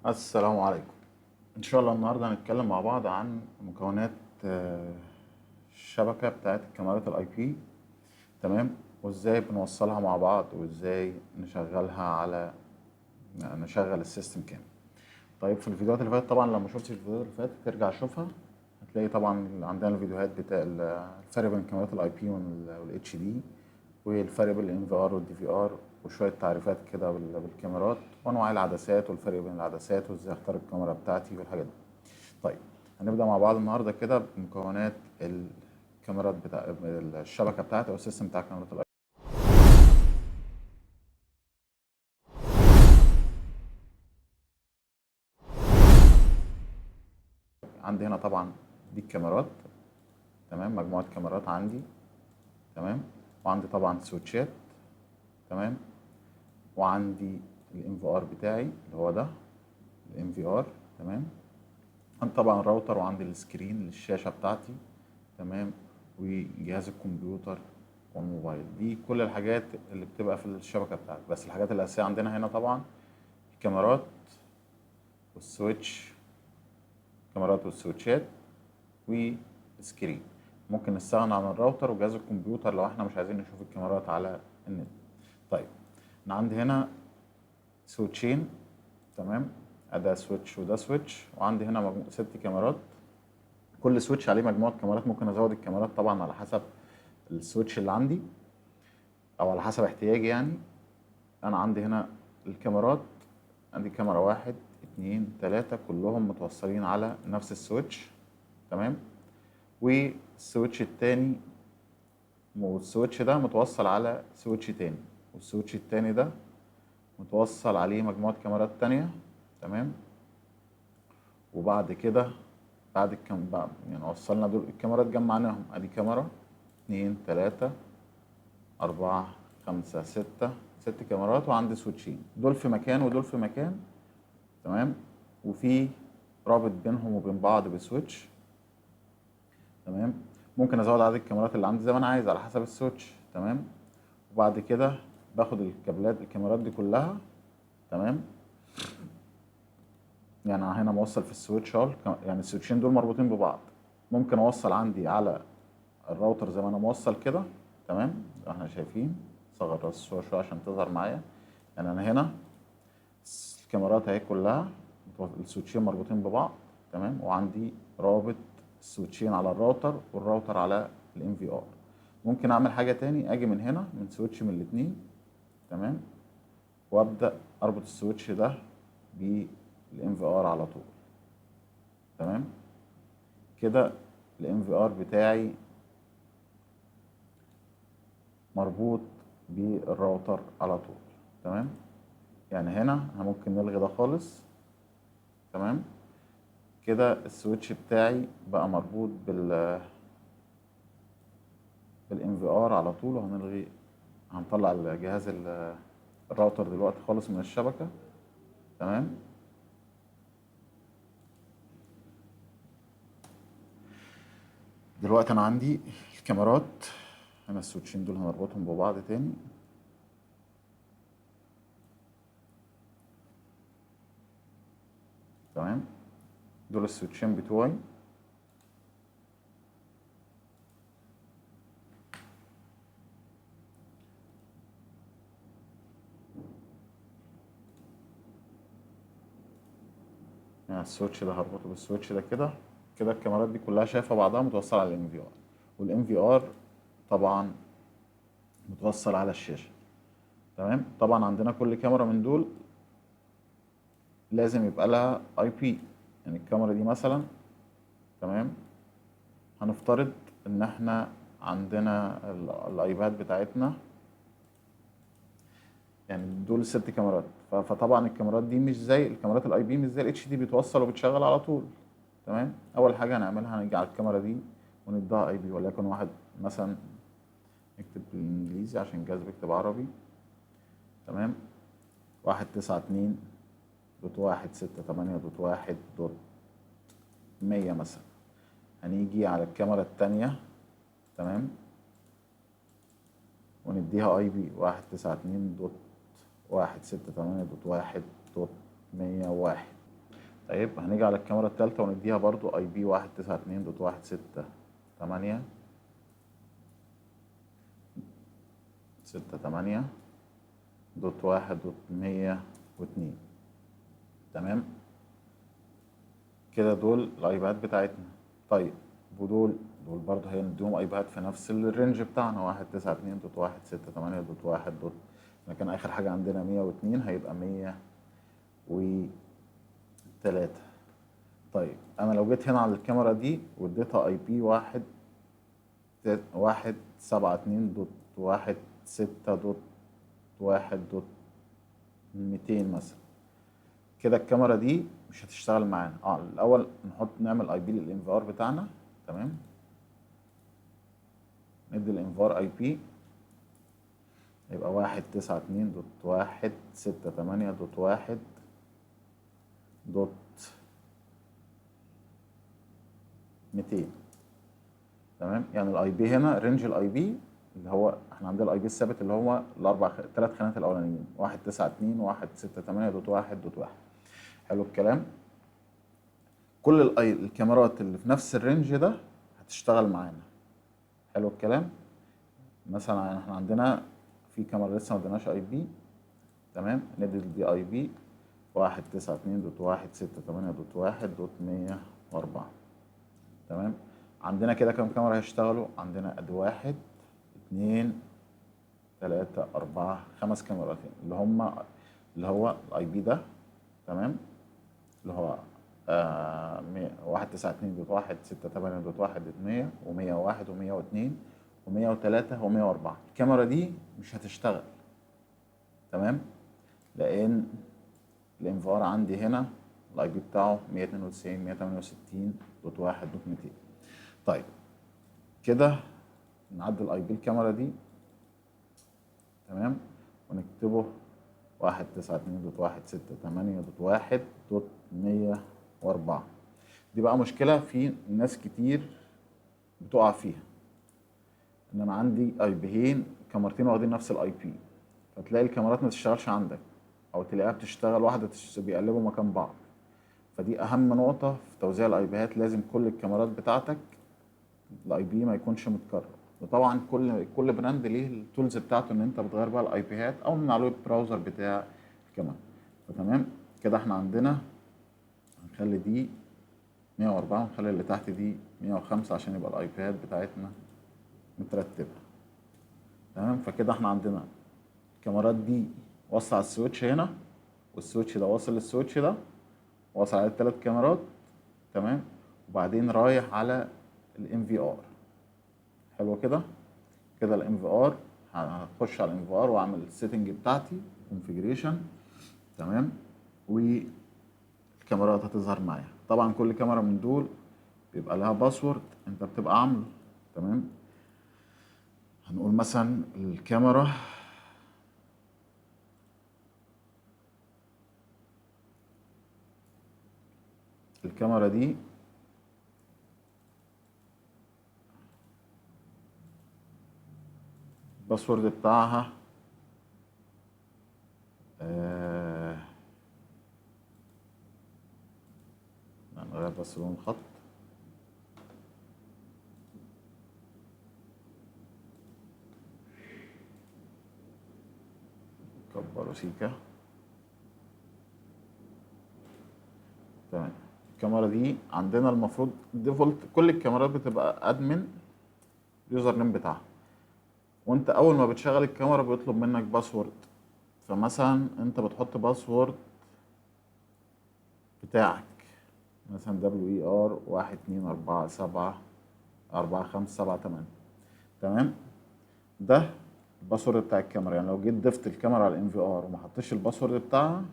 السلام عليكم. ان شاء الله النهارده هنتكلم مع بعض عن مكونات الشبكه بتاعت الكاميرات الاي بي. تمام، وازاي بنوصلها مع بعض وازاي نشغل السيستم كامل. طيب في الفيديوهات اللي فاتت، طبعا لو ما شفتش الفيديوهات اللي فاتت ترجع شوفها، هتلاقي طبعا عندنا الفيديوهات بتاع الفرق بين كاميرات الاي بي والاتش دي، والفرق بين الان في ار والدي في ار، وشويه تعريفات كده بالكاميرات وانواع العدسات والفرق بين العدسات وازاي اختار الكاميرا بتاعتي والحاجات دي. طيب هنبدا مع بعض النهارده كده بمكونات الكاميرات بتاع الشبكه بتاعتي او السيستم بتاع كاميرات الاي. عندي هنا طبعا دي الكاميرات، تمام، مجموعه كاميرات عندي، تمام، وعندي طبعا سويتشات، تمام، وعندي الام في ار بتاعي اللي هو ده الام في ار، تمام، عندي طبعا الراوتر وعندي السكرين للشاشه بتاعتي، تمام، وجهاز الكمبيوتر والموبايل. دي كل الحاجات اللي بتبقى في الشبكه بتاعتي، بس الحاجات الاساسيه عندنا هنا طبعا الكاميرات والسويتش، كاميرات والسويتشات والسكرين. ممكن نستغنى عن الراوتر وجهاز الكمبيوتر لو احنا مش عايزين نشوف الكاميرات على النت. طيب انا عندي هنا سويتشين، تمام، ده سويتش وده سويتش، وعندي هنا 6 كاميرات. كل سويتش عليه مجموعه كاميرات، ممكن ازود الكاميرات طبعا على حسب السويتش اللي عندي او على حسب احتياجي يعني. انا عندي هنا الكاميرات، عندي كاميرا 1 2 3 كلهم متوصلين على نفس السويتش، تمام، والسويتش التاني والسويتش ده متوصل على سويتش تاني، والسويتش التاني ده متوصل عليه مجموعة كاميرات تانية، تمام. وبعد كده بعد يعني وصلنا دول الكاميرات جمعناهم، ادي كاميرا 2 3 4 5 6، 6 كاميرات، وعندي سويتشين، دول في مكان ودول في مكان، تمام، وفي رابط بينهم وبين بعض بسويتش، تمام. ممكن ازود عدد الكاميرات اللي عندي زي ما انا عايز على حسب السويتش، تمام. وبعد كده باخد الكابلات الكاميرات دي كلها، تمام. يعني أنا هنا موصل في السويتش اهو، يعني السويتشين دول مربوطين ببعض. ممكن اوصل عندي على الراوتر زي ما انا موصل كده، تمام، احنا شايفين. صغر الصورة شوية عشان تظهر معايا. يعني انا هنا الكاميرات اهي كلها، السويتشين مربوطين ببعض، تمام، وعندي رابط السويتشين على الراوتر والراوتر على الام في ار. ممكن اعمل حاجة تاني، اجي من هنا من سويتش من الاتنين، تمام، وابدأ اربط السويتش ده بالام في ار على طول، تمام. كده الام في ار بتاعي مربوط بالراوتر على طول، تمام. يعني هنا انا ممكن نلغي ده خالص، تمام. كده السويتش بتاعي بقى مربوط بالام في ار على طول، وهنلغي هنطلع الجهاز الراوتر دلوقتي خالص من الشبكة، تمام. دلوقتي انا عندي الكاميرات هنا، السويتشين دول هنربطهم ببعض تاني، تمام. دول السويتشين بتوعي، يعني السويتش ده هربطه بالسويتش ده كده. كده الكاميرات دي كلها شايفه بعضها متوصله على الام في ار، والام في ار طبعا متوصل على الشاشه، تمام. طبعا عندنا كل كاميرا من دول لازم يبقى لها اي بي. يعني الكاميرا دي مثلا، تمام، هنفترض ان احنا عندنا الايباد بتاعتنا، يعني دول ال6 كاميرات، فطبعا الكاميرات دي مش زي الكاميرات الاي بي، مش زي الاتش دي بيتوصل وبتشغل على طول، تمام. اول حاجه هنعملها هنيجي على الكاميرا دي ونديها اي بي، وليكن واحد مثلا، نكتب بالانجليزي عشان الجهاز بيكتب عربي، تمام، 192.168.1.100 مثلا. هنيجي على الكاميرا التانية، تمام، ونديها اي بي 192.168.1.101، طيب هنيجي على الكاميرا التالتة ونديها برضو اي بي 192.168 68.1.102. تمام كده دول الايباد بتاعتنا. طيب دول برضه هنديهم ايباد في نفس الرينج بتاعنا 192.168.1. لكن اخر حاجة عندنا 102 هيبقى 103. طيب انا لو جيت هنا على الكاميرا دي واديتها اي بي 172.168.1.200 مثلا، كده الكاميرا دي مش هتشتغل معانا. الاول نعمل اي بي للانفار بتاعنا. تمام ندي الانفار اي بي يبقى 192.168.200. تمام يعني الاي بي هنا رينج الاي بي اللي هو احنا عندنا الاي بي الثابت اللي هو ثلاث خانات الاولانيين 192.168.1.1. حلو الكلام. كل الكاميرات اللي في نفس الرينج ده هتشتغل معانا. حلو الكلام. مثلا احنا عندنا في كاميرا لسه ما اديناش اي بي. تمام ندي دي اي بي 192.168.1.104. تمام عندنا كده كام كاميرا هيشتغلوا؟ عندنا ادي 1 2 3 4 5 كاميرات اللي هو الاي بي ده. تمام اللي هو 192.168.1.100 و101 و102 و103 و104. الكاميرا دي مش هتشتغل. تمام لان الانفار عندي هنا الاي بي بتاعه 192.168.1.200. طيب كده نعدل اي بي الكاميرا دي. تمام ونكتبه 192.168.1.104. دي بقى مشكلة في ناس كتير بتقع فيها، ان انا عندي اي بيين كاميرتين واخدين نفس الاي بي، فتلاقي الكاميرات ما تشتغلش عندك او تلاقيها بتشتغل واحدة بيقلبوا مكان بعض. فدي اهم نقطة في توزيع الاي بيات، لازم كل الكاميرات بتاعتك الاي بي ما يكونش متكرر. وطبعا كل براند ليه التولز بتاعته ان انت بتغير بقى الاي بيات او من على البراوزر بتاع الكاميرا. فتمام كده احنا عندنا هنخلي دي 104 ونخلي اللي تحت دي 105 عشان يبقى الاي بيات بتاعتنا مترتبه. تمام فكده احنا عندنا الكاميرات دي وصل على السويتش هنا، والسويتش ده واصل للسويتش ده، واصل على الثلاث كاميرات. تمام وبعدين رايح على الام في ار. حلو كده. كده الام في ار هخش على الام في ار واعمل السيتنج بتاعتي كونفيجريشن. تمام والكاميرات هتظهر معايا. طبعا كل كاميرا من دول بيبقى لها باسورد انت بتبقى عامله. تمام هنقول مثلا الكاميرا دي الباسورد بتاعها نغير بس لون الخط. كبره سيكا. تمام الكاميرا دي عندنا المفروض ديفولت كل الكاميرات بتبقى ادمن اليوزر نيم بتاعها، وانت اول ما بتشغل الكاميرا بيطلب منك باسورد. فمثلا انت بتحط باسورد بتاعك مثلا WER 124474578. تمام ده الباسورد بتاع الكاميرا. يعني لو جيت ضفت الكاميرا على الام في ار وما حطيتش الباسورد بتاعها،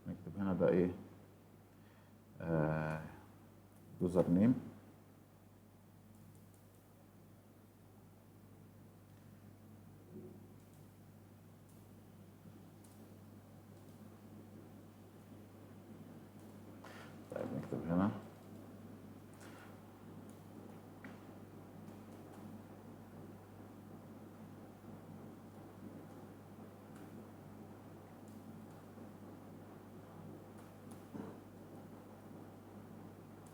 نكتب هنا ده ايه يوزر نيم. طيب نكتب هنا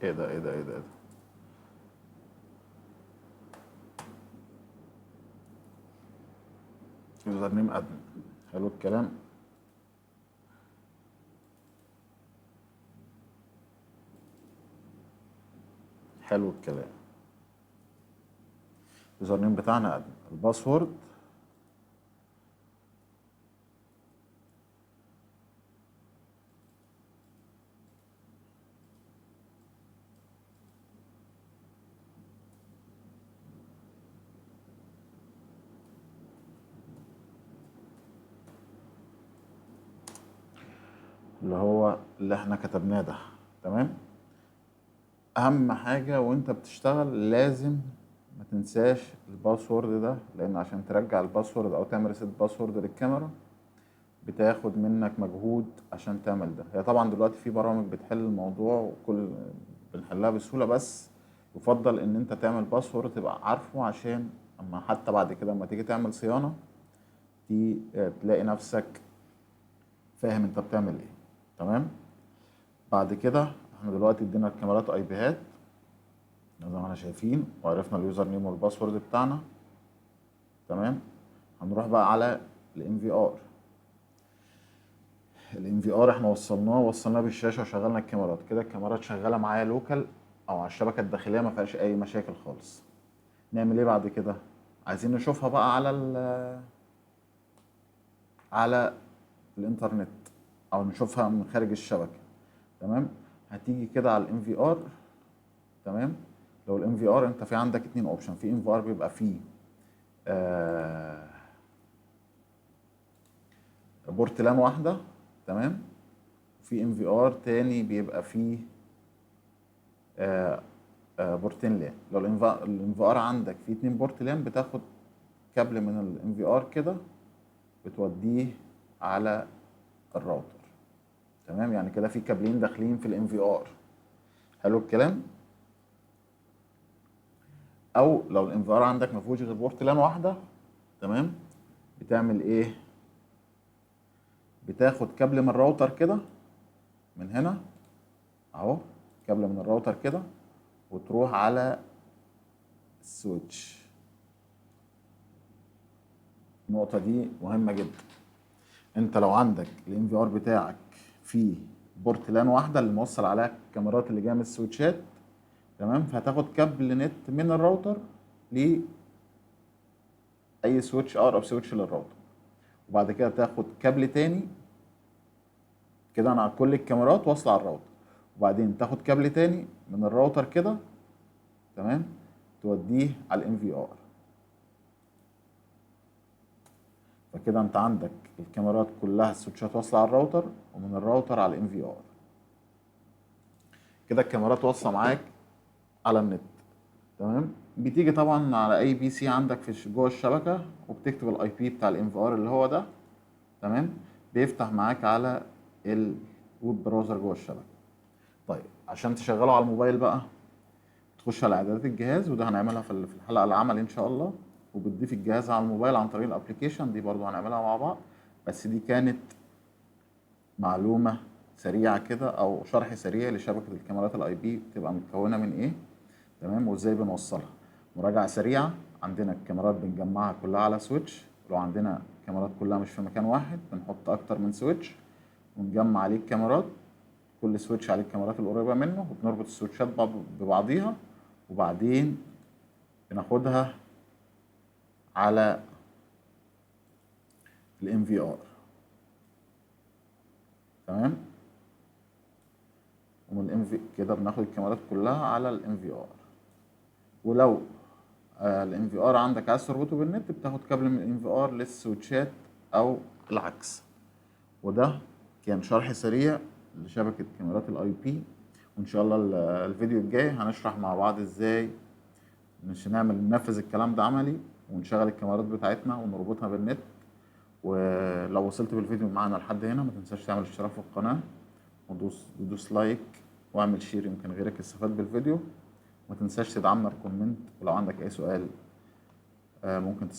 ايه ده ايه ده ايه ده ايه ده؟ يوزر نيم ادمن. حلو الكلام. حلو الكلام. يوزر نيم بتاعنا ادمن. الباسورد اللي هو اللي احنا كتبناه ده. تمام. اهم حاجة وانت بتشتغل لازم ما تنساش الباسورد ده، لان عشان ترجع الباسورد او تعمل ريسيت باسورد للكاميرا بتاخد منك مجهود عشان تعمل ده. هي طبعا دلوقتي في برامج بتحل الموضوع وكل بنحلها بسهولة، بس يفضل ان انت تعمل باسورد تبقى عارفه، عشان اما حتى بعد كده اما تيجي تعمل صيانة تلاقي نفسك فاهم انت بتعمل ايه. تمام. بعد كده احنا دلوقتي ادينا الكاميرات اي بيهات زي ما احنا شايفين، وعرفنا اليوزر نيم والباسورد بتاعنا. تمام. هنروح بقى على الام في ار. الام في ار احنا وصلناه بالشاشه وشغلنا الكاميرات كده. الكاميرات شغاله معايا لوكال او على الشبكه الداخليه، ما فيهاش اي مشاكل خالص. نعمل ايه بعد كده؟ عايزين نشوفها بقى على الانترنت، او نشوفها من خارج الشبكه. تمام. هتيجي كده على الام في ار. تمام. لو الام في ار انت في عندك اتنين اوبشن. في ام في ار بيبقى فيه آه بورت لان واحده. تمام. وفي ام في ار تاني بيبقى فيه آه بورتين لان. لو الام في ار عندك فيه اتنين بورت لان، بتاخد كابل من الام في ار كده بتوديه على الراوتر. تمام. يعني كده في كابلين داخلين في الام في ار. حلو الكلام. او لو الام في ار عندك ما فيهوش غير بورت لان واحده، تمام، بتعمل ايه؟ بتاخد كابل من الراوتر كده، من هنا اهو، كابل من الراوتر كده، وتروح على السويتش. النقطه دي مهمه جدا. انت لو عندك الام في ار بتاعك فيه بورت لان واحده اللي موصل عليها الكاميرات اللي جايه من السويتشات، تمام، فهتاخد كابل نت من الراوتر لاي سويتش، اقرب سويتش للراوتر، وبعد كده تاخد كابل تاني كده. انا كل الكاميرات واصله على الراوتر، وبعدين تاخد كابل تاني من الراوتر كده، تمام، توديه على الام في ار. فكده انت عندك الكاميرات كلها السويتشات واصله على الراوتر، ومن الراوتر على الام في ار. كده الكاميرات واصله معاك على النت. تمام. بتيجي طبعا على اي بي سي عندك في جوه الشبكه، وبتكتب الاي بي بتاع الام في ار اللي هو ده. تمام. بيفتح معاك على الويب براوزر جوه الشبكه. طيب عشان تشغله على الموبايل بقى، تخش على اعدادات الجهاز، وده هنعملها في الحلقه العمل ان شاء الله. وبتضيف الجهاز على الموبايل عن طريق الابلكيشن دي، برضو هنعملها مع بعض. بس دي كانت معلومه سريعه كده، او شرح سريع لشبكه الكاميرات الاي بي بتبقى متكونه من ايه. تمام. وازاي بنوصلها. مراجعه سريعه. عندنا الكاميرات بنجمعها كلها على سويتش. لو عندنا كاميرات كلها مش في مكان واحد، بنحط اكتر من سويتش ونجمع عليه الكاميرات. كل سويتش عليه الكاميرات القريبه منه، وبنربط السويتشات ببعضيها، وبعدين بناخدها على الام في ار. تمام. ومن الام في كده بناخد الكاميرات كلها على الام في ار. ولو الام في ار عندك عايز تربطه بالنت، بتاخد كابل من الام في ار للسويتشات او العكس. وده كان شرح سريع لشبكة كاميرات الاي بي. وان شاء الله الفيديو الجاي هنشرح مع بعض ازاي مش ننفذ الكلام ده عملي، ونشغل الكاميرات بتاعتنا ونربطها بالنت. ولو وصلت بالفيديو معانا لحد هنا، ما تنساش تعمل اشتراك في القناة، ودوس لايك، واعمل شير يمكن غيرك يستفاد بالفيديو. ما تنساش تدعمنا بكومنت، ولو عندك اي سؤال ممكن